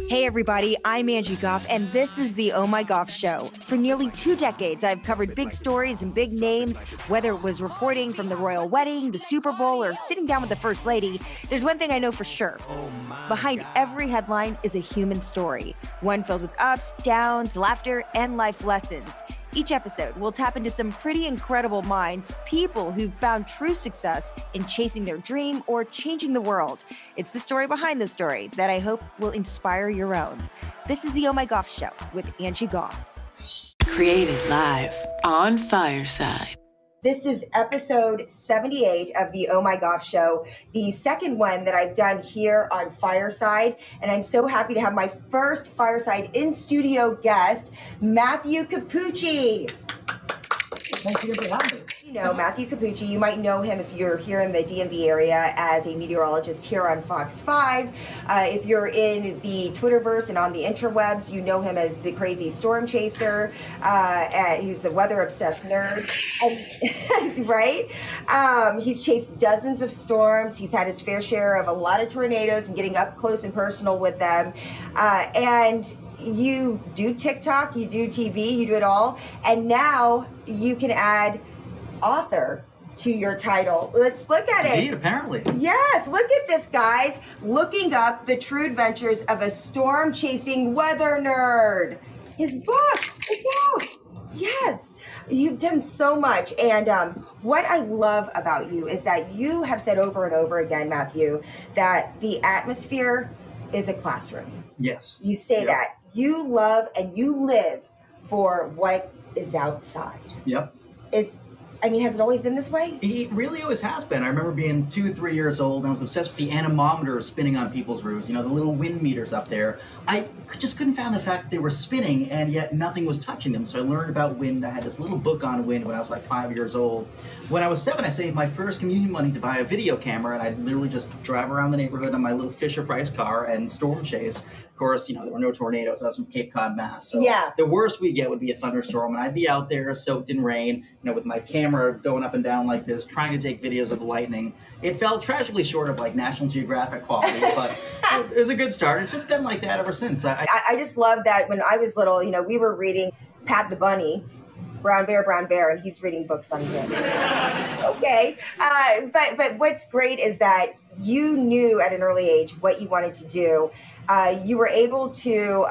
Hey everybody, I'm Angie Goff, and this is the Oh My Goff Show. For nearly 2 decades, I've covered big stories and big names, whether it was reporting from the royal wedding, the Super Bowl, or sitting down with the First Lady. There's one thing I know for sure. Behind every headline is a human story, one filled with ups, downs, laughter, and life lessons. Each episode, we'll tap into some pretty incredible minds, people who've found true success in chasing their dream or changing the world. It's the story behind the story that I hope will inspire your own. This is the Oh My Goff Show with Angie Goff. Created live on Fireside. This is episode 78 of the Oh My Goff Show, the second one that I've done here on Fireside. And I'm so happy to have my first Fireside in-studio guest, Matthew Cappucci. Thank you for having me. You know Matthew Cappucci. You might know him if you're here in the DMV area as a meteorologist here on Fox 5. If you're in the Twitterverse and on the interwebs, you know him as the crazy storm chaser. And he's the weather-obsessed nerd. And, right? He's chased dozens of storms. He's had his fair share of a lot of tornadoes and getting up close and personal with them. And you do TikTok, you do TV, you do it all. And now you can add author to your title. Let's look at it. Indeed, apparently. Yes, look at this, guys. Looking up the true adventures of a storm-chasing weather nerd. His book, it's out. Yes, you've done so much. And what I love about you is that you have said over and over again, Matthew, that the atmosphere is a classroom. Yes. You say that. You love and you live for what is outside. Yep. Has it always been this way? It really always has been. I remember being 2 or 3 years old, and I was obsessed with the anemometers spinning on people's roofs, the little wind meters up there. I just couldn't fathom the fact that they were spinning, and yet nothing was touching them. So I learned about wind. I had this little book on wind when I was like 5 years old. When I was 7, I saved my first communion money to buy a video camera, and I'd literally just drive around the neighborhood on my little Fisher-Price car and storm chase. Of course, there were no tornadoes. I was from Cape Cod, Mass. So the worst we'd get would be a thunderstorm, and I'd be out there soaked in rain, with my camera going up and down like this, trying to take videos of the lightning. It fell tragically short of National Geographic quality, but it was a good start. It's just been like that ever since. I just love that when I was little, we were reading Pat the Bunny, Brown Bear, and he's reading books on him. Okay. But what's great is that you knew at an early age what you wanted to do. You were able to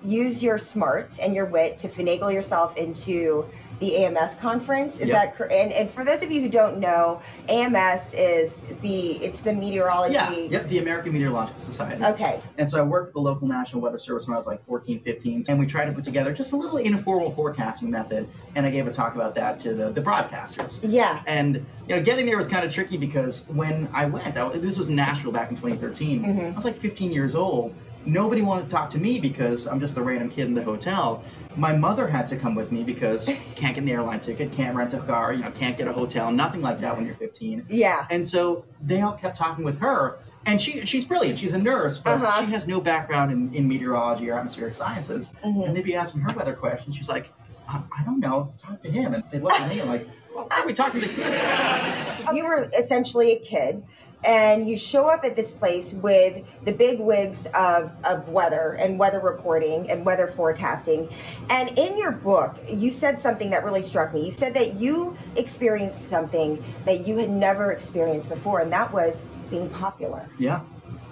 use your smarts and your wit to finagle yourself into the AMS conference. Is that correct? And for those of you who don't know, AMS is the meteorology. Yeah, the American Meteorological Society. Okay. And so I worked with the local National Weather Service when I was 14, 15, and we tried to put together just a little informal forecasting method, and I gave a talk about that to the broadcasters. Yeah. And getting there was kind of tricky because when I went, this was in Nashville back in 2013, I was 15 years old. Nobody wanted to talk to me because I'm just a random kid in the hotel. My mother had to come with me because you can't get an airline ticket, can't rent a car, can't get a hotel, nothing like that when you're 15. Yeah. And so they all kept talking with her. And she's brilliant. She's a nurse, but she has no background in meteorology or atmospheric sciences. And they'd be asking her weather questions. She's like, I don't know, talk to him. And they look at me and like, well, why are we talking to the kid? You were essentially a kid. And you show up at this place with the big wigs of weather and weather reporting and weather forecasting. And in your book, you said something that really struck me. You said that you experienced something that you had never experienced before, and that was being popular. Yeah,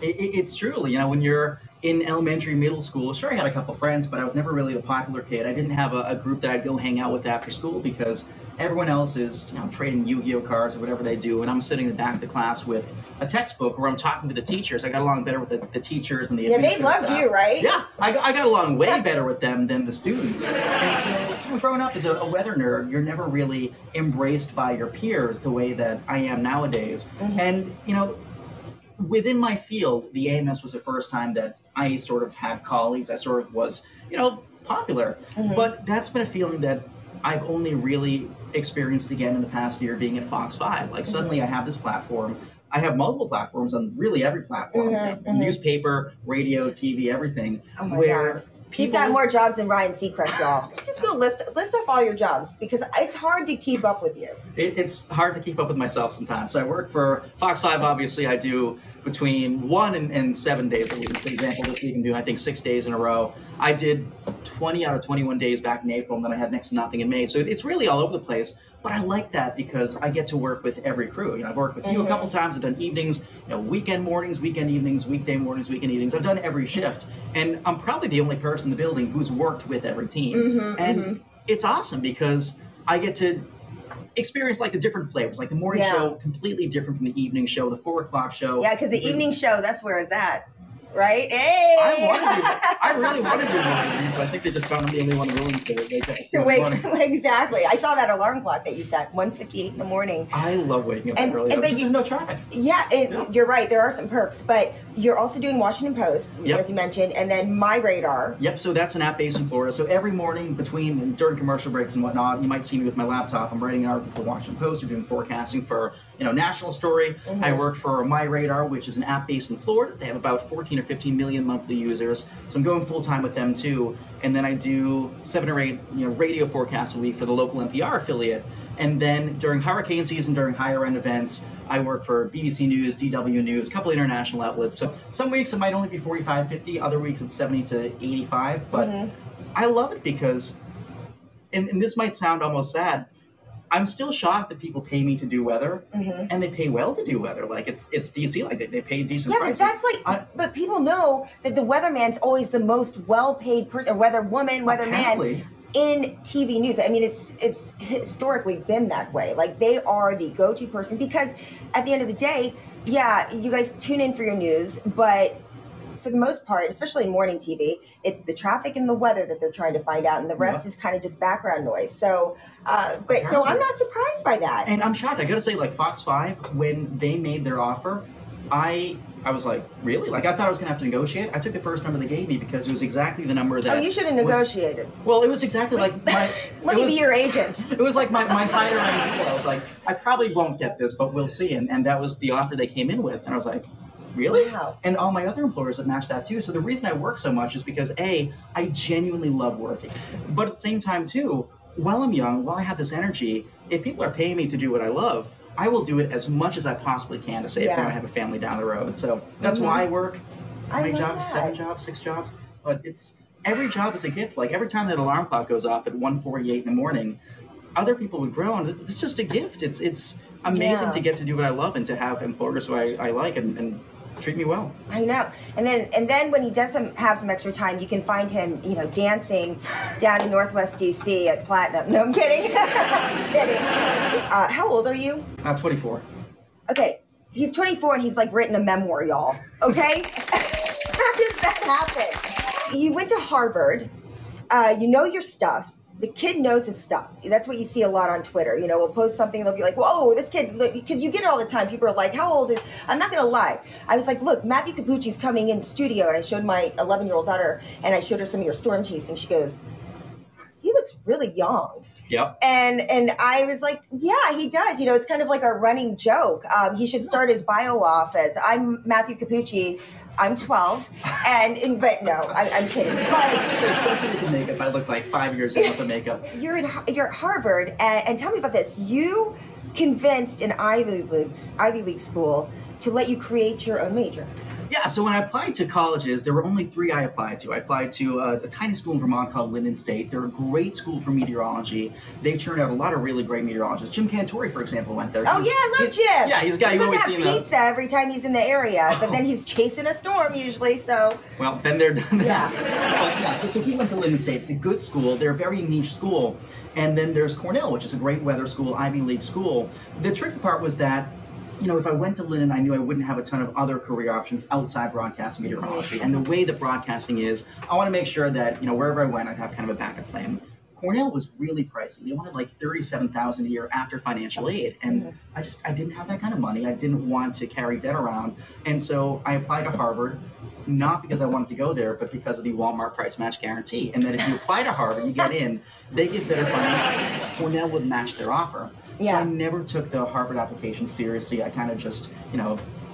it's true. When you're in elementary, middle school, sure, I had a couple friends, but I was never really the popular kid. I didn't have a group that I'd go hang out with after school because everyone else is trading Yu-Gi-Oh cards or whatever they do, and I'm sitting in the back of the class with a textbook where I'm talking to the teachers. I got along better with the teachers and the administrators. Yeah, they loved you, right? Yeah, I got along way better with them than the students. And so growing up as a weather nerd, you're never really embraced by your peers the way that I am nowadays. And, within my field, the AMS was the first time that I sort of had colleagues. I sort of was, popular. But that's been a feeling that I've only really experienced again in the past year being at Fox 5. Suddenly I have this platform. I have multiple platforms on really every platform, newspaper, radio, TV, everything. Oh my God. He's got more jobs than Ryan Seacrest, y'all. Just go list off all your jobs because it's hard to keep up with you. It's hard to keep up with myself sometimes. So I work for Fox 5, obviously. I do between 1 and 7 days a week. For example, this week I'm doing, I think, 6 days in a row. I did 20 out of 21 days back in April, and then I had next to nothing in May. So it's really all over the place. But I like that because I get to work with every crew. You know, I've worked with you a couple times. I've done evenings, you know, weekend mornings, weekend evenings, weekday mornings, weekend evenings. I've done every shift. And I'm probably the only person in the building who's worked with every team. It's awesome because I get to experience like the different flavors, like the morning show completely different from the evening show, the 4 o'clock show. Yeah, because the evening show, that's where it's at, right? Hey! I really wanted to do morning, but I think they just found I'm the only one willing to wake up to wake exactly. I saw that alarm clock that you set, 1:58 in the morning. I love waking up early because there's no traffic. Yeah, you're right. There are some perks, but you're also doing Washington Post, as you mentioned, and then My Radar. Yep. So that's an app based in Florida. So every morning during commercial breaks and whatnot, you might see me with my laptop. I'm writing an article for Washington Post. We're doing forecasting for national story. I work for My Radar, which is an app based in Florida. They have about 14 or 15 million monthly users. So I'm going full time with them too. And then I do 7 or 8 radio forecasts a week for the local NPR affiliate. And then during hurricane season, during higher end events, I work for BBC News, DW News, a couple of international outlets. So some weeks it might only be 45, 50. Other weeks it's 70 to 85. But I love it because, and this might sound almost sad, I'm still shocked that people pay me to do weather, and they pay well to do weather. Like it's DC, like they pay decent prices. Yeah, but that's but people know that the weatherman's always the most well-paid person, or weatherwoman, weatherman in TV news. I mean, it's historically been that way. Like they are the go-to person because at the end of the day, you guys tune in for your news, but for the most part, especially in morning TV, it's the traffic and the weather that they're trying to find out, and the rest is kind of just background noise. So, so I'm not surprised by that. And I'm shocked. I got to say, like Fox 5, when they made their offer, I was like, really? Like I thought I was going to have to negotiate. I took the first number they gave me because it was exactly the number that. Oh, you should have negotiated. Well, it was exactly like my. Let me be your agent. It was like my higher end deal. I was like, I probably won't get this, but we'll see. And that was the offer they came in with, and I was like. Really? Wow. And all my other employers have matched that too. So the reason I work so much is because I genuinely love working. But at the same time too, while I'm young, while I have this energy, if people are paying me to do what I love, I will do it as much as I possibly can to save them. I have a family down the road. So that's why I work. How many jobs? 7 jobs, 6 jobs. But every job is a gift. Like every time that alarm clock goes off at 1:48 in the morning, other people would groan. It's just a gift. It's amazing to get to do what I love and to have employers who I like and treat me well. I know. And then when he does have some extra time, you can find him, dancing down in Northwest DC at Platinum. No, I'm kidding. I'm kidding. How old are you? 24. Okay. He's 24 and he's like written a memoir, y'all. Okay? How does that happen? You went to Harvard. You know your stuff. The kid knows his stuff. That's what you see a lot on Twitter. We'll post something, they'll be like, whoa, this kid, because you get it all the time. People are like, how old is, I'm not going to lie. I was like, look, Matthew Cappucci's coming in the studio, and I showed my 11-year-old daughter, and I showed her some of your storm chasing. She goes, he looks really young. Yep. And I was like, yeah, he does. It's kind of like a running joke. He should start his bio off as, I'm Matthew Cappucci. I'm 12, but no, I'm kidding. But especially with the makeup, I look like 5 years in with the makeup. You're at Harvard, and tell me about this. You convinced an Ivy League school to let you create your own major. Yeah, so when I applied to colleges, there were only 3 I applied to. I applied to a tiny school in Vermont called Linden State. They're a great school for meteorology. They churned out a lot of really great meteorologists. Jim Cantori, for example, went there. Oh, yeah, I love Jim. Yeah, he's a guy you always see in the... pizza every time he's in the area, but then he's chasing a storm usually, so... Well, then they're done that. Yeah. So he went to Linden State. It's a good school. They're a very niche school. And then there's Cornell, which is a great weather school, Ivy League school. The tricky part was that if I went to Linden, I knew I wouldn't have a ton of other career options outside broadcast meteorology. And the way that broadcasting is, I want to make sure that, wherever I went, I'd have kind of a backup plan. Cornell was really pricey. They wanted like $37,000 a year after financial aid. And I didn't have that kind of money. I didn't want to carry debt around. And so I applied to Harvard, not because I wanted to go there, but because of the Walmart price match guarantee. And that if you apply to Harvard, you get in, they get better financial. Cornell would match their offer. So I never took the Harvard application seriously. I kind of just,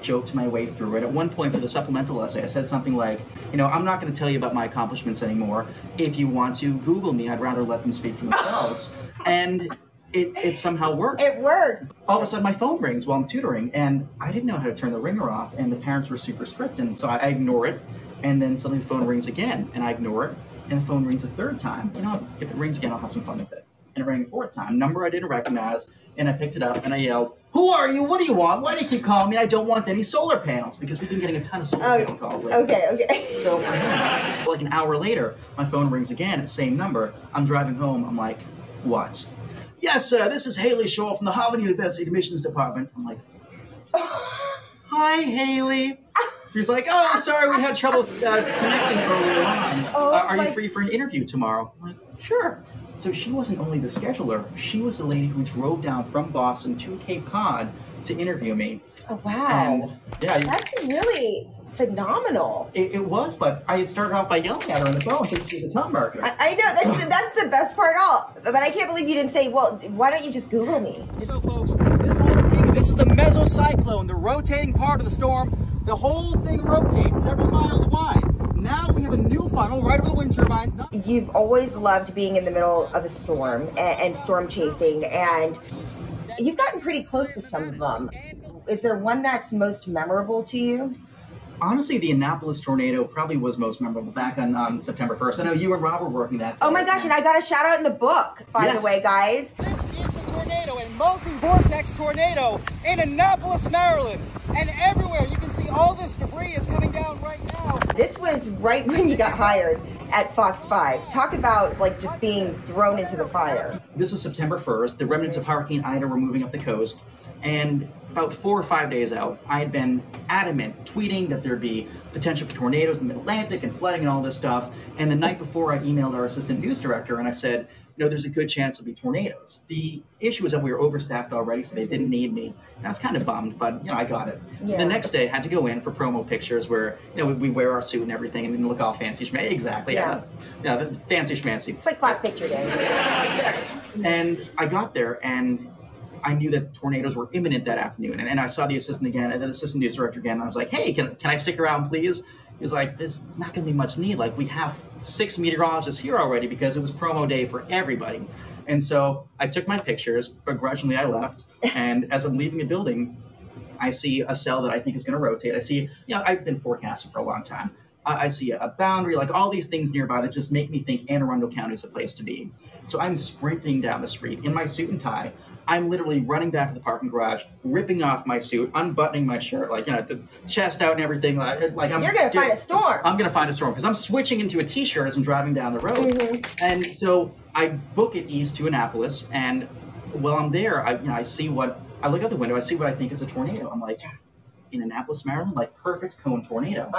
joked my way through it. At one point for the supplemental essay, I said something like, I'm not going to tell you about my accomplishments anymore. If you want to Google me, I'd rather let them speak for themselves. And it somehow worked. It worked. All of a sudden, my phone rings while I'm tutoring, and I didn't know how to turn the ringer off, and the parents were super strict, and so I ignore it, and then suddenly the phone rings again, and I ignore it, and the phone rings a third time. You know, if it rings again, I'll have some fun with it. And it rang a fourth time, number I didn't recognize, and I picked it up, and I yelled, "Who are you? What do you want? Why do you keep calling me? I don't want any solar panels," because we've been getting a ton of solar panel calls lately. Okay. So, like an hour later, my phone rings again, same number. I'm driving home. I'm like, "What?" "Yes, sir. This is Haley Shaw from the Harvard University Admissions Department." I'm like, "Hi, Haley." She's like, "Oh, sorry, we had trouble connecting earlier on. Are you free for an interview tomorrow?" I'm like, "Sure." So she wasn't only the scheduler, she was the lady who drove down from Boston to Cape Cod to interview me. Oh, wow. And, yeah, that's really phenomenal. It was, but I had started off by yelling at her on the phone thinking she was a telemarketer. I know, that's the best part all. But I can't believe you didn't say, well, why don't you just Google me? So, folks, this is the mesocyclone, the rotating part of the storm. The whole thing rotates several miles wide. Now we have a new funnel right over the wind turbines. You've always loved being in the middle of a storm and storm chasing, and you've gotten pretty close to some of them. Is there one that's most memorable to you? Honestly, the Annapolis tornado probably was most memorable back on September 1st. I know you and Rob were working that day. Oh my gosh, and I got a shout out in the book, by the way, guys. This is the tornado, a multi-vortex tornado in Annapolis, Maryland. And everywhere, you can see all this debris is coming down right now. This was right when you got hired at Fox 5. Talk about like just being thrown into the fire. This was September 1st. The remnants of Hurricane Ida were moving up the coast. And about 4 or 5 days out, I had been adamant, tweeting that there'd be potential for tornadoes in the Mid-Atlantic and flooding and all this stuff. And the night before, I emailed our assistant news director and I said, you know, there's a good chance there'll be tornadoes. The issue was that we were overstaffed already, so they didn't need me. And I was kind of bummed, but, you know, I got it. So the next day, I had to go in for promo pictures where, you know, we wear our suit and everything and look all fancy schmancy. Exactly, yeah. Fancy schmancy. It's like class picture day. Exactly. And I got there, and I knew that tornadoes were imminent that afternoon. And I saw the assistant news director again, and I was like, "Hey, can I stick around, please?" He's like, "There's not going to be much need. Like, we have 6 meteorologists here already because it was promo day for everybody." And so I took my pictures. Begrudgingly, I left. And as I'm leaving the building, I see a cell that I think is going to rotate. I see, you know, I've been forecasting for a long time. I see a boundary, like all these things nearby that just make me think Anne Arundel County is the place to be. So I'm sprinting down the street in my suit and tie. I'm literally running back to the parking garage, ripping off my suit, unbuttoning my shirt, like, you know, the chest out and everything. Like You're going to find a storm. I'm going to find a storm because I'm switching into a t-shirt as I'm driving down the road. And so I book it east to Annapolis, and while I'm there, I look out the window, I see what I think is a tornado. I'm like, in Annapolis, Maryland, like perfect cone tornado.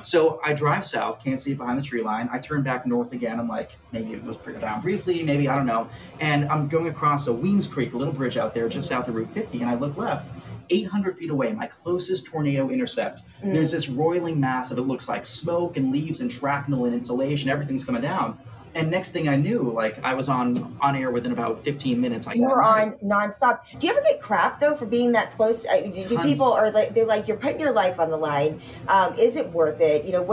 So I drive south, can't see it behind the tree line. I turn back north again. I'm like, maybe it was down briefly, maybe, I don't know. And I'm going across a Weems Creek, a little bridge out there just south of Route 50, and I look left. 800 feet away, my closest tornado intercept, there's this roiling mass of, it looks like smoke and leaves and shrapnel and insulation, everything's coming down. And next thing I knew, like, I was on air within about 15 minutes. You were on nonstop. Do you ever get crap, though, for being that close? Do people, they're like, you're putting your life on the line. Is it worth it? You know,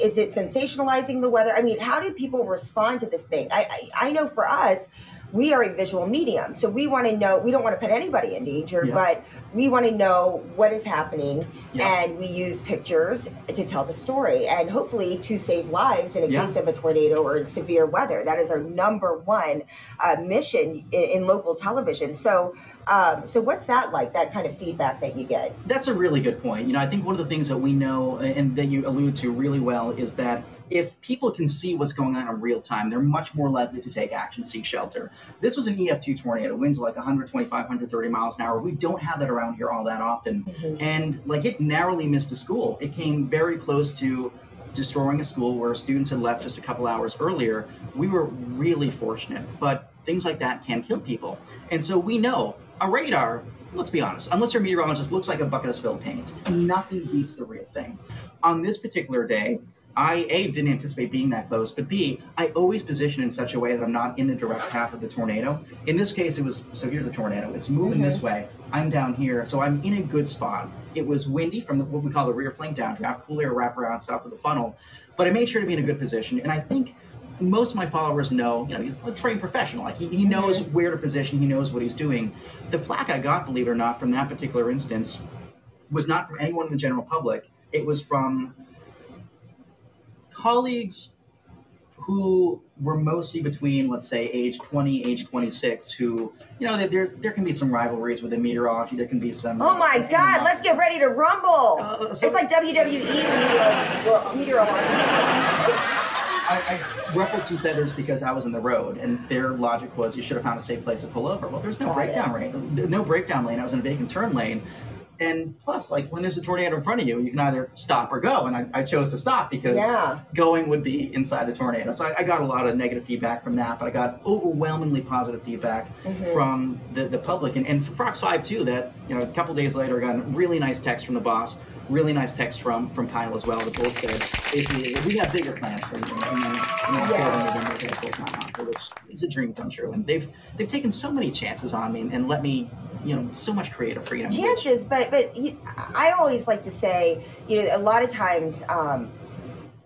is it sensationalizing the weather? I mean, how do people respond to this thing? I know for us, we are a visual medium. So we want to know, we don't want to put anybody in danger, but we want to know what is happening. And we use pictures to tell the story and hopefully to save lives in a case of a tornado or severe weather. That is our #1 mission in local television. So what's that like, that kind of feedback that you get? That's a really good point. You know, I think one of the things that we know and that you allude to really well is that if people can see what's going on in real time, they're much more likely to take action, seek shelter. This was an EF2 tornado, winds like 125, 130 miles an hour. We don't have that around here all that often. And like, it narrowly missed a school. It came very close to destroying a school where students had left just a couple hours earlier. We were really fortunate, but things like that can kill people. And so we know a radar, let's be honest, unless your meteorologist looks like a bucket of spilled paint, nothing beats the real thing. On this particular day, I, A, didn't anticipate being that close, but B, I always position in such a way that I'm not in the direct path of the tornado. In this case, it was, so here's the tornado. It's moving this way. I'm down here, so I'm in a good spot. It was windy from what we call the rear flank downdraft, cool air wrap around south of the funnel, but I made sure to be in a good position, and I think most of my followers know, he's a trained professional. Like he knows where to position, he knows what he's doing. The flack I got, believe it or not, from that particular instance was not from anyone in the general public. It was from colleagues who were mostly between, let's say, age 20, age 26, who, there can be some rivalries within meteorology. There can be some... Oh my God, let's get ready to rumble. It's like WWE meteorology. I ruffled some feathers because I was in the road, and their logic was you should have found a safe place to pull over. Well, there's no breakdown lane. No breakdown lane. I was in a vacant turn lane. And plus, like, when there's a tornado in front of you, you can either stop or go. And I chose to stop because going would be inside the tornado. So I got a lot of negative feedback from that, but I got overwhelmingly positive feedback from the public. And for Fox 5, too, that, a couple days later, I got a really nice text from the boss, really nice text from Kyle as well, that both said, basically, we have bigger plans for you. Which is a dream come true. And they've taken so many chances on me and let me, so much creative freedom. Chances, but I always like to say, a lot of times,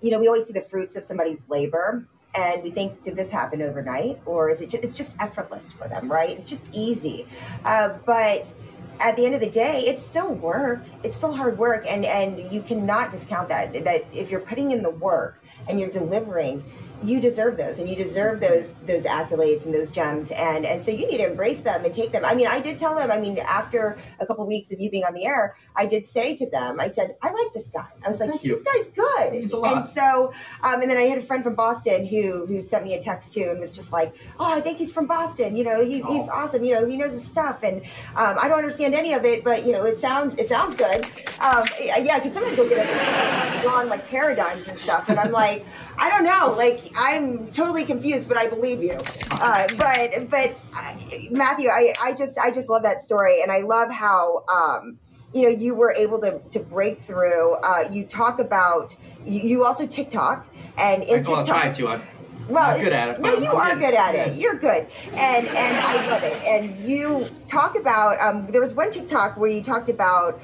we always see the fruits of somebody's labor, and we think, did this happen overnight, or is it? It's just effortless for them, right? It's just easy, but at the end of the day, it's still work. It's still hard work, and you cannot discount that if you're putting in the work and you're delivering, you deserve those, and you deserve those accolades and those gems, and so you need to embrace them and take them. I mean, I did tell them, after a couple of weeks of you being on the air, I did say to them, I said, I like this guy. I was like, this guy's good. It's a lot. And so, and then I had a friend from Boston who sent me a text too and was just like, oh, I think he's from Boston. He's awesome. He knows his stuff, and I don't understand any of it, but it sounds good. Because sometimes you'll get drawn like paradigms and stuff, and I'm like, I don't know, I'm totally confused, but I believe you. But Matthew, I just love that story, and I love how you were able to break through. You talk about you also TikTok, and in TikTok, I try to. I'm not good at it. No, you are good at it. You're good, and I love it. And you talk about there was one TikTok where you talked about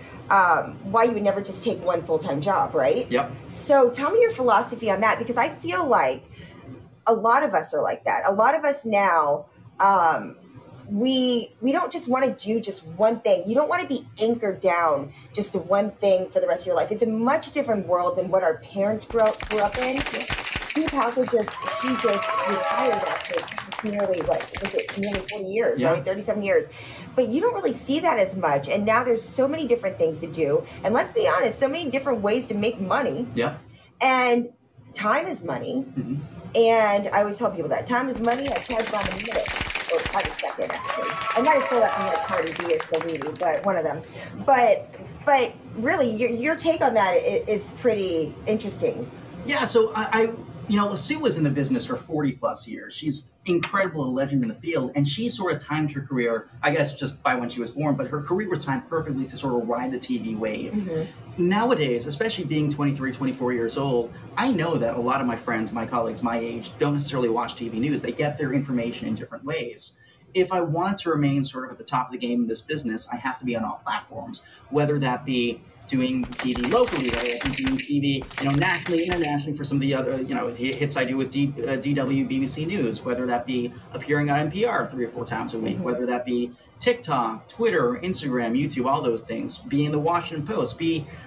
why you would never just take one full-time job, right? Yep. So tell me your philosophy on that, because I feel like a lot of us are like that. A lot of us now, we don't just want to do just one thing. You don't want to be anchored down just to one thing for the rest of your life. It's a much different world than what our parents grew up in. Steve Halka she just retired after nearly 40 years, right? 37 years. But you don't really see that as much. And now there's so many different things to do. And let's be honest, so many different ways to make money. Yeah. And time is money. Mm-hmm. And I always tell people that time is money. I charge by the minute, or by the second, actually. I might have stole that from Cardi B or Saweetie, but one of them. But really, your take on that is pretty interesting. Yeah. So Sue was in the business for 40 plus years. She's incredible, a legend in the field, and she sort of timed her career, I guess, just by when she was born, but her career was timed perfectly to sort of ride the TV wave. Mm-hmm. Nowadays, especially being 23, 24 years old, I know that a lot of my friends, my colleagues, my age, don't necessarily watch TV news. They get their information in different ways. If I want to remain sort of at the top of the game in this business, I have to be on all platforms, whether that be doing TV locally, right? I can do TV, nationally, internationally for some of the other, hits I do with DW, BBC News, whether that be appearing on NPR 3 or 4 times a week, mm-hmm. whether that be TikTok, Twitter, Instagram, YouTube, all those things, be in the Washington Post,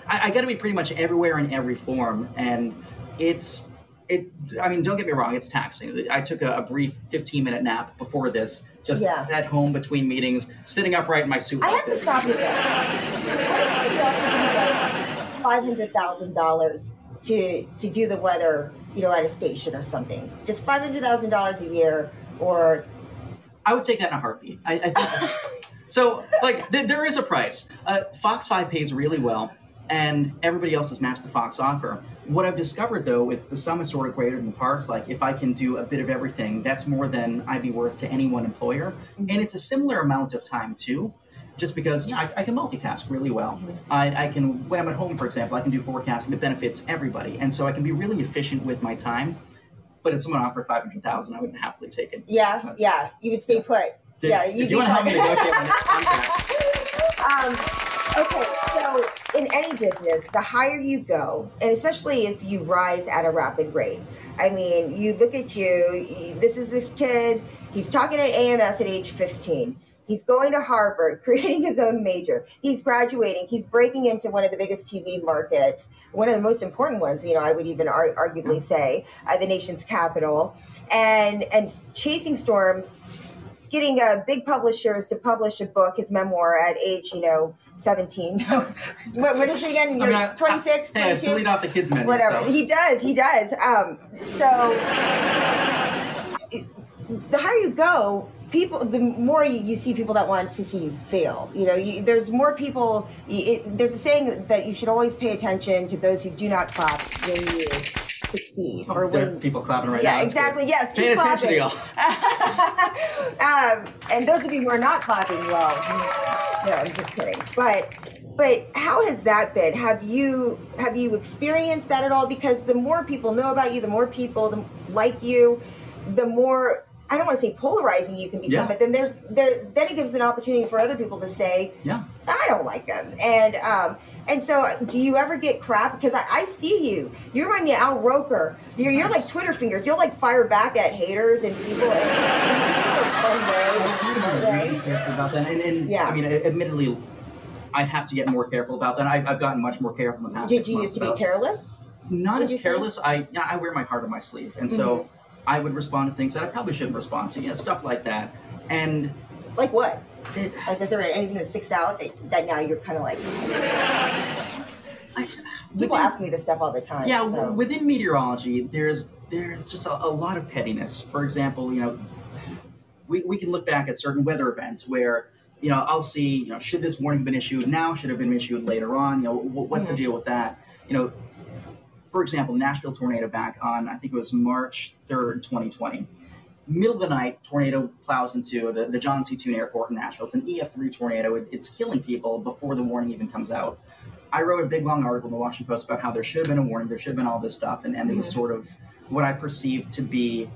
I got to be pretty much everywhere in every form, and don't get me wrong, it's taxing. I took a brief 15-minute nap before this, just at home between meetings, sitting upright in my suit. I have to stop you there. $500,000 to do the weather, at a station or something. Just $500,000 a year, or I would take that in a heartbeat. I think so. There is a price. Fox 5 pays really well, and everybody else has matched the Fox offer. What I've discovered, though, is the sum is sort of greater than the parts. If I can do a bit of everything, that's more than I'd be worth to any one employer. Mm-hmm. And it's a similar amount of time, too, just because, I can multitask really well. Mm-hmm. I can, when I'm at home, for example, I can do forecasting that benefits everybody. And so I can be really efficient with my time. But if someone offered $500,000, I would happily take it. Yeah. You would stay put. If you want to help me negotiate my next contract. Okay, so in any business, the higher you go, and especially if you rise at a rapid rate. I mean, you look at this is this kid, he's talking at AMS at age 15. He's going to Harvard, creating his own major. He's graduating. He's breaking into one of the biggest TV markets, one of the most important ones, I would even arguably say, the nation's capital, and chasing storms, getting big publishers to publish a book, his memoir, at age, 17. what is it again? You're 26, 22? Hey, I still eat off the kids' menu. Whatever. So. He does. So the higher you go, the more you see people that want to see you fail. There's more people. There's a saying that you should always pay attention to those who do not clap when you succeed, or when people clapping right now. Yeah, exactly. Yes, keep paying clapping. attention to y'all. And those of you who are not clapping, well, no, I'm just kidding. But how has that been? Have you experienced that at all? Because the more people know about you, the more people like you, the more, I don't want to say polarizing you can become, but then then it gives an opportunity for other people to say, I don't like them. And so do you ever get crap? Because I see you. You remind me of Al Roker. You're like Twitter fingers. You'll like fire back at haters and people in a fun way. I'm really careful about that. And I mean, admittedly, I have to get more careful about that. I've gotten much more careful in the past 6 months. Did you used to be careless? Not as careless. I wear my heart on my sleeve. And so I would respond to things that I probably shouldn't respond to, stuff like that. And like what? Like, is there anything that sticks out that now you're kind of like? People ask me this stuff all the time. Yeah, so. Within meteorology, there's just a lot of pettiness. For example, we can look back at certain weather events where I'll see should this warning have been issued now? Should have been issued later on? What's the deal with that? For example, the Nashville tornado back on, I think it was March 3rd, 2020. Middle of the night, tornado plows into the John C. Toon Airport in Nashville. It's an EF3 tornado. It's killing people before the warning even comes out. I wrote a big, long article in the Washington Post about how there should have been a warning, there should have been all this stuff, and it was sort of what I perceived to be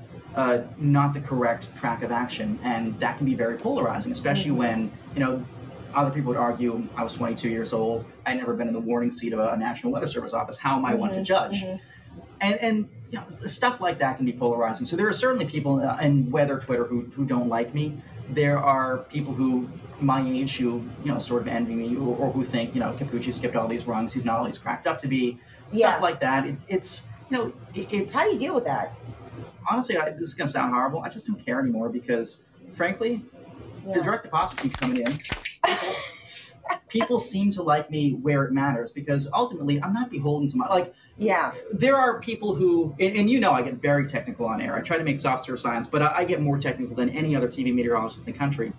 not the correct track of action. And that can be very polarizing, especially when, other people would argue I was 22 years old. I'd never been in the warning seat of a National Weather Service office. How am I one to judge? And stuff like that can be polarizing. So there are certainly people in weather Twitter who don't like me. There are people who my age who sort of envy me or who think Capucci skipped all these rungs. He's not all he's cracked up to be. Stuff like that. It's how do you deal with that? Honestly, this is gonna sound horrible. I just don't care anymore because, frankly, the direct deposit keeps coming in. People seem to like me where it matters because ultimately I'm not beholden to my there are people who and I get very technical on air. I try to make soft serve science, but I get more technical than any other TV meteorologist in the country.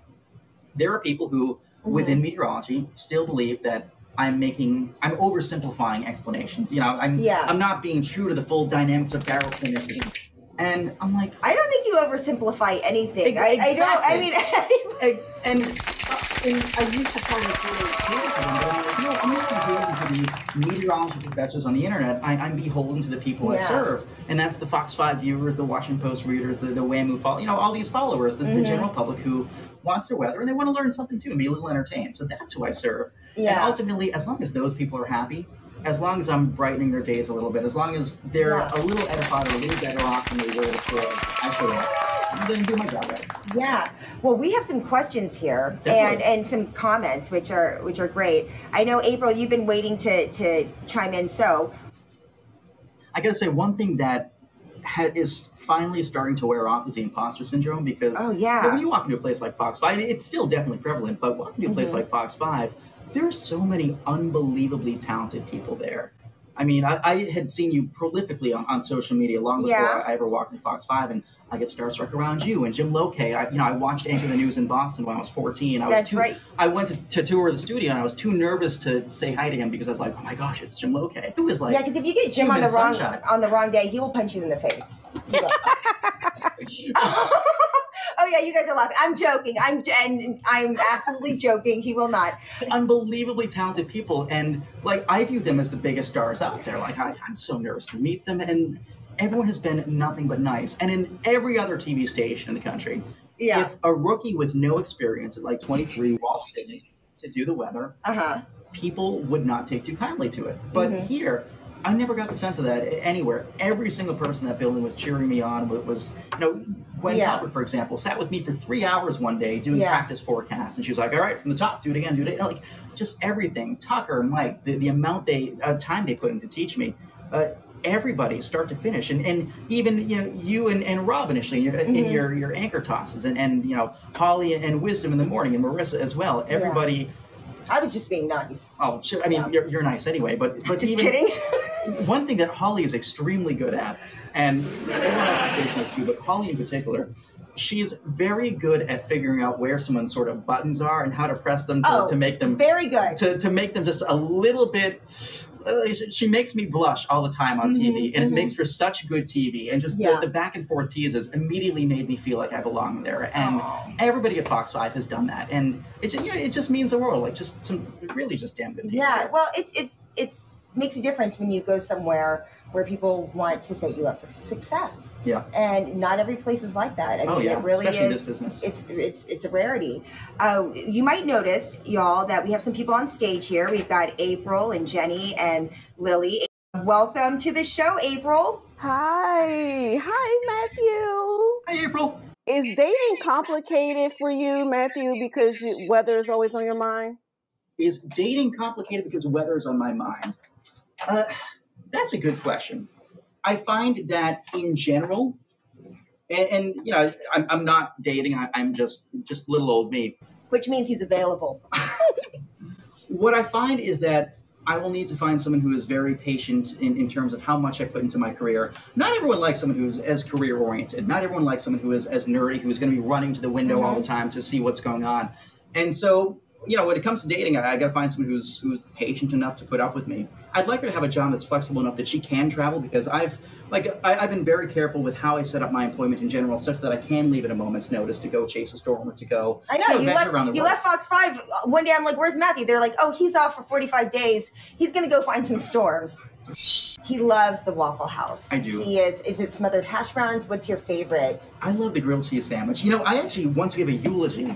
There are people who within meteorology still believe that I'm oversimplifying explanations. I'm not being true to the full dynamics of barochronicity. And I'm like, I don't think you oversimplify anything. Exactly. I don't. I mean, and I used to tell this really beautiful, but I'm not beholden to these meteorology professors on the internet. I'm beholden to the people I serve, and that's the Fox 5 viewers, the Washington Post readers, the WAMU all these followers, the general public who wants their weather and they want to learn something too and be a little entertained. So that's who I serve. And ultimately, as long as those people are happy, as long as I'm brightening their days a little bit, as long as they're a little edified or a little better off than they were before I showed up, I'm going to do my job right. Yeah. Well, we have some questions here and some comments, which are great. I know, April, you've been waiting to chime in. So I got to say, one thing that is finally starting to wear off is the imposter syndrome because when you walk into a place like Fox 5, it's still definitely prevalent, but walking into a place like Fox 5, there are so many unbelievably talented people there. I mean, I had seen you prolifically on social media long before I ever walked into Fox 5, and I get starstruck around you and Jim Lokay. I watched Anchor the News in Boston when I was 14. I went to tour the studio, and I was too nervous to say hi to him because I was like, oh my gosh, it's Jim Lokay. It was like because if you get Jim on the wrong day, he will punch you in the face. Oh yeah, you guys are laughing. I'm joking. I'm absolutely joking. He will not. Unbelievably talented people, and I view them as the biggest stars out there. I'm so nervous to meet them, and everyone has been nothing but nice. And in every other TV station in the country, if a rookie with no experience at 23 walks in to do the weather, people would not take too kindly to it. But here, I never got the sense of that anywhere. Every single person in that building was cheering me on. Was Gwen Talbot, for example, sat with me for 3 hours one day doing practice forecasts, and she was like, "All right, from the top, do it again, do it." Like just everything. Tucker, Mike, the amount time they put in to teach me. Everybody, start to finish, and even you and Rob initially in your anchor tosses, and Holly and Wisdom in the morning, and Marissa as well. Everybody. I was just being nice. Oh, sure. I mean, you're nice anyway, but just even, kidding. One thing that Holly is extremely good at, and everyone else on the station is too, but Holly in particular, she's very good at figuring out where someone's sort of buttons are and how to press them to make them very good to make them just a little bit. She makes me blush all the time on TV, and it makes for such good TV. And just the back and forth teases immediately made me feel like I belong there. And everybody at Fox 5 has done that, and it just means the world. Like just some really just damn good people. Yeah, well, it's makes a difference when you go somewhere where people want to set you up for success. Yeah. And not every place is like that. I mean, it really especially is. In this business. It's a rarity. You might notice, y'all, that we have some people on stage here. We've got April and Jenny and Lily. Welcome to the show, April. Hi, Matthew. Hi, April. Is dating complicated for you, Matthew, because weather is always on your mind? Is dating complicated because weather is on my mind? That's a good question. I find that in general, and I'm not dating. I'm just little old me. Which means he's available. What I find is that I will need to find someone who is very patient in terms of how much I put into my career. Not everyone likes someone who's as career-oriented. Not everyone likes someone who is as nerdy, who's going to be running to the window all the time to see what's going on. And so, when it comes to dating, I got to find someone who's patient enough to put up with me. I'd like her to have a job that's flexible enough that she can travel, because I've been very careful with how I set up my employment in general, such that I can leave at a moment's notice to go chase a storm or to go. I know you you left Fox 5 one day. I'm like, "Where's Matthew?" They're like, "Oh, he's off for 45 days. He's gonna go find some storms." He loves the Waffle House. I do. He is. Is it smothered hash browns? What's your favorite? I love the grilled cheese sandwich. I actually once gave a eulogy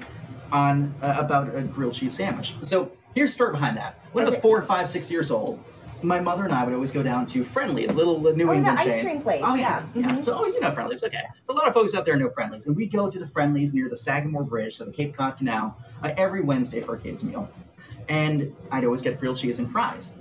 on about a grilled cheese sandwich. So here's the story behind that. When I was 4, 5, 6 years old, my mother and I would always go down to Friendly's, a little New England chain. The ice cream place. Oh, yeah. So, Friendly's. Okay. So a lot of folks out there know Friendly's. And we'd go to the Friendly's near the Sagamore Bridge, so the Cape Cod Canal, every Wednesday for a kids' meal. And I'd always get grilled cheese and fries.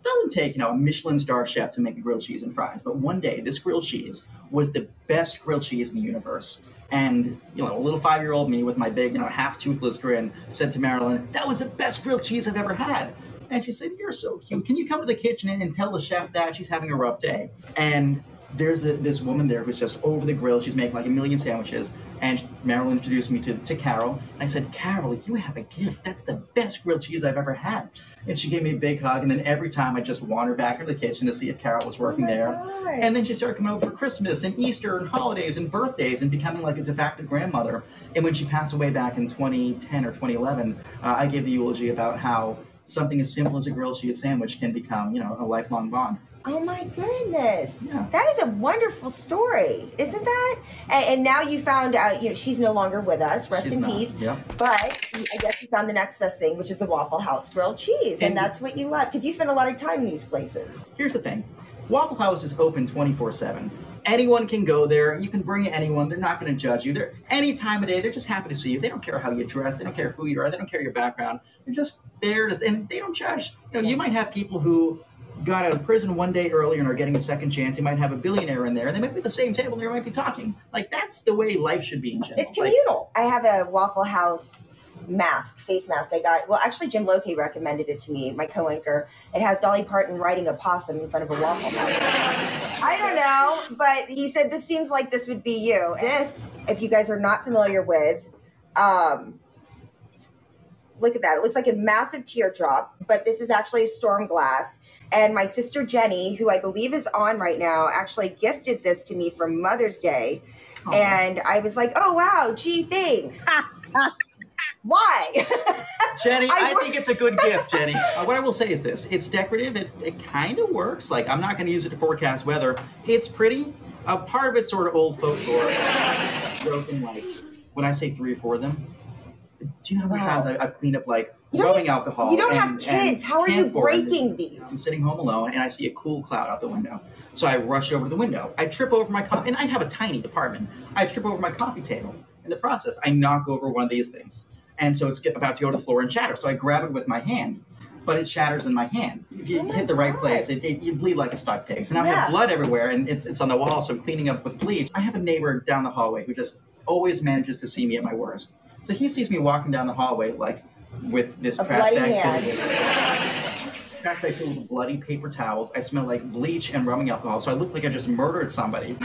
Doesn't take, a Michelin star chef to make a grilled cheese and fries. But one day, this grilled cheese was the best grilled cheese in the universe. And, a little 5-year-old me with my big, half-toothless grin said to Marilyn, "That was the best grilled cheese I've ever had." And she said, "You're so cute. Can you come to the kitchen and tell the chef that she's having a rough day?" And there's this woman there who's just over the grill. She's making like a million sandwiches. And Marilyn introduced me to Carol. And I said, "Carol, you have a gift. That's the best grilled cheese I've ever had." And she gave me a big hug. And then every time I just wandered back into the kitchen to see if Carol was working there. Gosh. And then she started coming over for Christmas and Easter and holidays and birthdays and becoming like a de facto grandmother. And when she passed away back in 2010 or 2011, I gave the eulogy about how something as simple as a grilled cheese sandwich can become, a lifelong bond. Oh my goodness. Yeah. That is a wonderful story, isn't that? And now you found out, she's no longer with us. Rest in peace. Yeah. But I guess you found the next best thing, which is the Waffle House grilled cheese. And that's what you love, because you spend a lot of time in these places. Here's the thing. Waffle House is open 24/7. Anyone can go there. You can bring anyone. They're not going to judge you. They're any time of day. They're just happy to see you. They don't care how you dress. They don't care who you are. They don't care your background. They're just there, and they don't judge. You might have people who got out of prison one day earlier and are getting a second chance. You might have a billionaire in there, and they might be at the same table, and they might be talking. Like, that's the way life should be in general. It's communal. I have a Waffle House face mask I got. Well, actually, Jim Loke recommended it to me, my co-anchor. It has Dolly Parton riding a possum in front of a Waffle House. I don't know, but he said this seems like this would be you. This, if you guys are not familiar with, look at that. It looks like a massive teardrop, but this is actually a storm glass. And my sister Jenny, who I believe is on right now, actually gifted this to me for Mother's Day. Oh. And I was like, "Oh, wow, gee, thanks." Why? Jenny, I think it's a good gift, Jenny. What I will say is this. It's decorative. It kind of works. Like, I'm not going to use it to forecast weather. It's pretty. Part of it's sort of old folklore. Broken, like, when I say 3 or 4 of them, do you know how many times I've cleaned up, like, rubbing alcohol. You don't have kids. How are you breaking I'm these? sitting home alone, and I see a cool cloud out the window. So I rush over to the window. I trip over my coffee, and I have a tiny apartment. I trip over my coffee table. In the process, I knock over one of these things. And so it's about to go to the floor and shatter. So I grab it with my hand, but it shatters in my hand. If you hit the right place, you bleed like a stuck pig. So now I have blood everywhere, and it's on the wall, so I'm cleaning up with bleach. I have a neighbor down the hallway who just always manages to see me at my worst. So he sees me walking down the hallway, like, with this trash bag filled with bloody paper towels. I smell like bleach and rubbing alcohol, so I look like I just murdered somebody.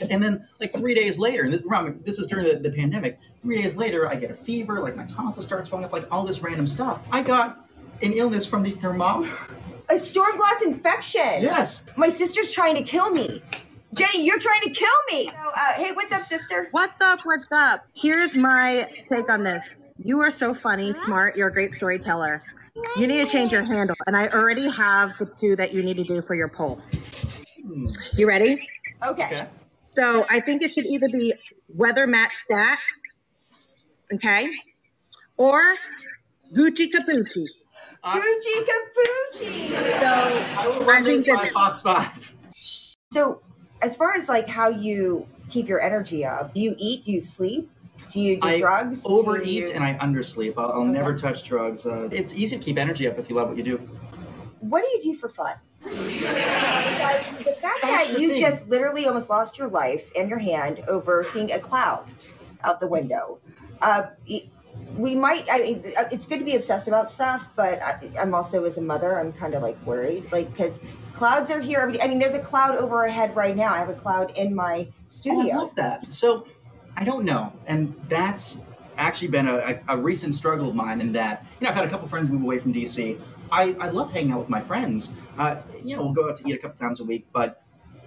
And then, like 3 days later, this is during the pandemic, 3 days later, I get a fever, like my tonsils start swelling up, like all this random stuff. I got an illness from the thermometer. A storm glass infection. Yes. My sister's trying to kill me. Jenny, you're trying to kill me. So, hey, what's up, sister? What's up? What's up? Here's my take on this. You are so funny, smart. You're a great storyteller. You need to change your handle. And I already have the 2 that you need to do for your poll. You ready? Okay. So I think it should either be Weather Matt Stat, okay, or Gucci Capucci. Gucci Capucci. So I think that Fox 5. So, as far as like how you keep your energy up, do you eat? Do you sleep? Do you do drugs? I overeat and I undersleep. I'll never touch drugs. It's easy to keep energy up if you love what you do. What do you do for fun? Besides the fact that you just literally almost lost your life and your hand over seeing a cloud out the window. We might, I mean, it's good to be obsessed about stuff, but I'm also, as a mother, I'm kind of like worried, like, because clouds are here. I mean, there's a cloud over our head right now. I have a cloud in my studio. I love that. So, I don't know. And that's actually been a recent struggle of mine in that, you know, I've had a couple friends move away from DC. I love hanging out with my friends. You know, we'll go out to eat a couple times a week, but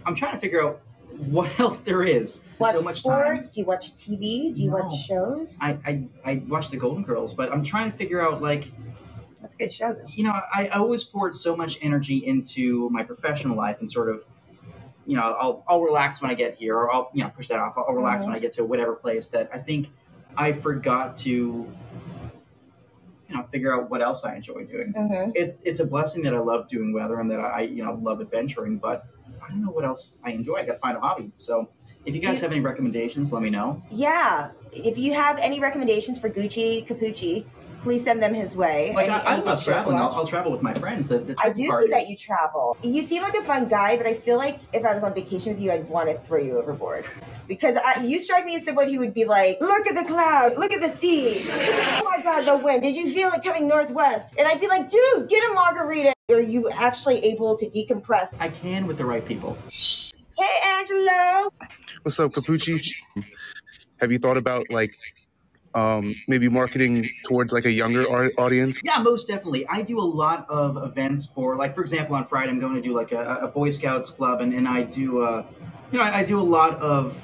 I'm trying to figure out what else there is. Watch so much sports? time. Do you watch TV? Do you watch shows? I watch the Golden Girls, but I'm trying to figure out, like, that's a good show, though. You know, I always poured so much energy into my professional life and sort of, you know, I'll relax when I get here, or I'll, you know, push that off. I'll relax when I get to whatever place, that I think I forgot to, you know, figure out what else I enjoy doing. It's a blessing that I love doing weather and that I, you know, love adventuring, but I don't know what else I enjoy. I got to find a hobby. So if you guys have any recommendations, let me know. Yeah. If you have any recommendations for Gucci Capucci, please send them his way. Like, I love traveling. I'll travel with my friends. I do see that you travel. You seem like a fun guy, but I feel like if I was on vacation with you, I'd want to throw you overboard. Because you strike me as someone who would be like, look at the cloud, look at the sea. Oh my God, the wind. Did you feel it coming northwest? And I'd be like, dude, get a margarita. Are you actually able to decompress? I can with the right people. Hey, Angelo. What's up, Capucci? Have you thought about, like, maybe marketing towards like a younger audience? Yeah, most definitely. I do a lot of events for, like, for example, on Friday I'm going to do like a Boy Scouts club, and I do, you know, I do a lot of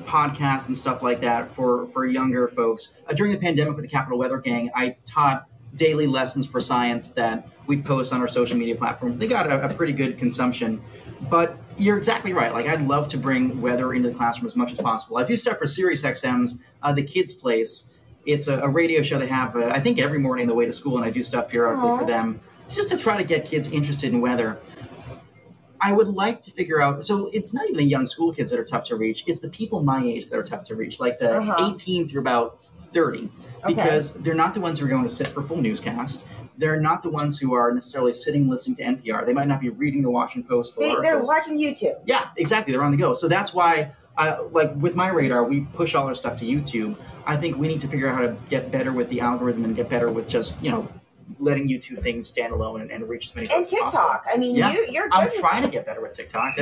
podcasts and stuff like that for younger folks. During the pandemic with the Capital Weather Gang, I taught daily lessons for science that we post on our social media platforms. They got a pretty good consumption. But you're exactly right. Like, I'd love to bring weather into the classroom as much as possible. I do stuff for SiriusXM's The Kids Place. It's a radio show they have, I think, every morning on the way to school, and I do stuff periodically for them. It's just to try to get kids interested in weather. I would like to figure out, so it's not even the young school kids that are tough to reach. It's the people my age that are tough to reach, like the 18 through about 30, because they're not the ones who are going to sit for full newscast. They're not the ones who are necessarily sitting listening to NPR. They might not be reading the Washington Post. They're watching YouTube. Yeah, exactly. They're on the go. So that's why, like with my radar, we push all our stuff to YouTube. I think we need to figure out how to get better with the algorithm and get better with just, you know, letting YouTube things stand alone and reach as many folks as possible. And TikTok. I mean, you're good. I'm trying to get better with TikTok.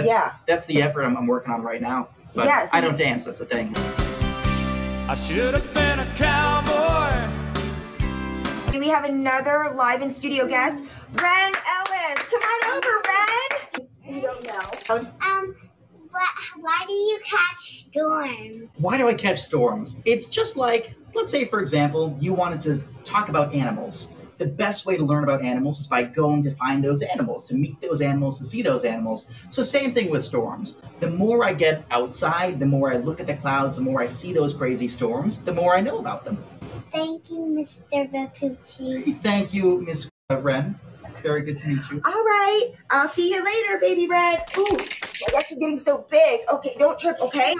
That's the effort I'm working on right now. But I don't dance. That's the thing. I should have been a cowboy. We have another live in studio guest, Ren Ellis. Come on over, Ren. You don't know. Why do you catch storms? Why do I catch storms? It's just like, let's say, for example, you wanted to talk about animals. The best way to learn about animals is by going to find those animals, to meet those animals, to see those animals. So same thing with storms. The more I get outside, the more I look at the clouds, the more I see those crazy storms, the more I know about them. Thank you, Mr. Vapucci. Thank you, Miss Wren. Very good to meet you. All right. I'll see you later, baby Red. Ooh, I guess you're getting so big. Okay, don't trip, okay?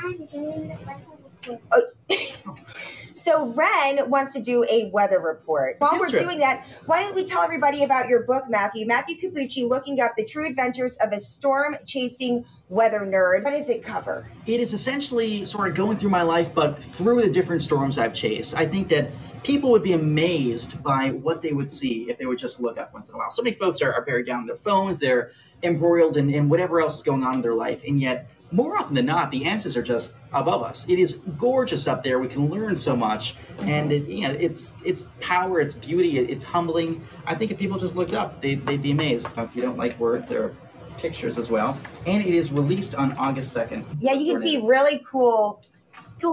So Ren wants to do a weather report. While we're doing that, why don't we tell everybody about your book, Matthew? Matthew Cappucci, Looking Up, The True Adventures of a Storm-Chasing Weather Nerd. What does it cover? It is essentially sort of going through my life, but through the different storms I've chased. I think that people would be amazed by what they would see if they would just look up once in a while. So many folks are buried down in their phones, they're embroiled in whatever else is going on in their life, and yet more often than not, the answers are just above us. It is gorgeous up there. We can learn so much, and it's power, it's beauty, it's humbling. I think if people just looked up, they'd be amazed. If you don't like words, there are pictures as well, and it is released on August 2nd. Yeah, you can see really cool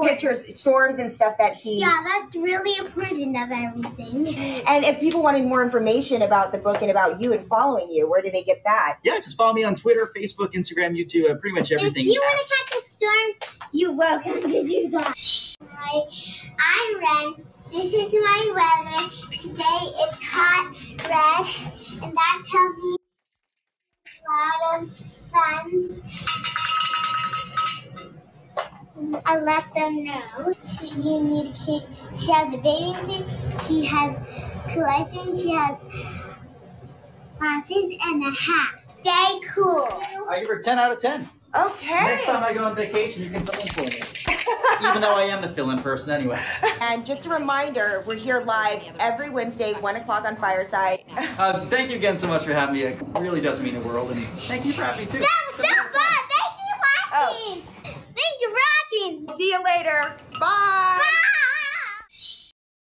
pictures, storms and stuff that he... Yeah, that's really important of everything. And if people wanted more information about the book and about you and following you, where do they get that? Yeah, just follow me on Twitter, Facebook, Instagram, YouTube, pretty much everything. If you want to catch a storm, you're welcome to do that. Hi, I'm Ren. This is my weather. Today it's hot red, and that tells me a lot of suns. I let them know. She has a bathing suit, she has costume, she has glasses and a hat. Stay cool. I give her 10 out of 10. Okay. Next time I go on vacation, you can fill in for me. Even though I am the fill-in person anyway. And just a reminder, we're here live every Wednesday, 1 o'clock on Fireside. Thank you again so much for having me. It really does mean the world, and thank you for having me too. That was so fun. Thank you for watching. Thank you for watching. See you later. Bye. Bye.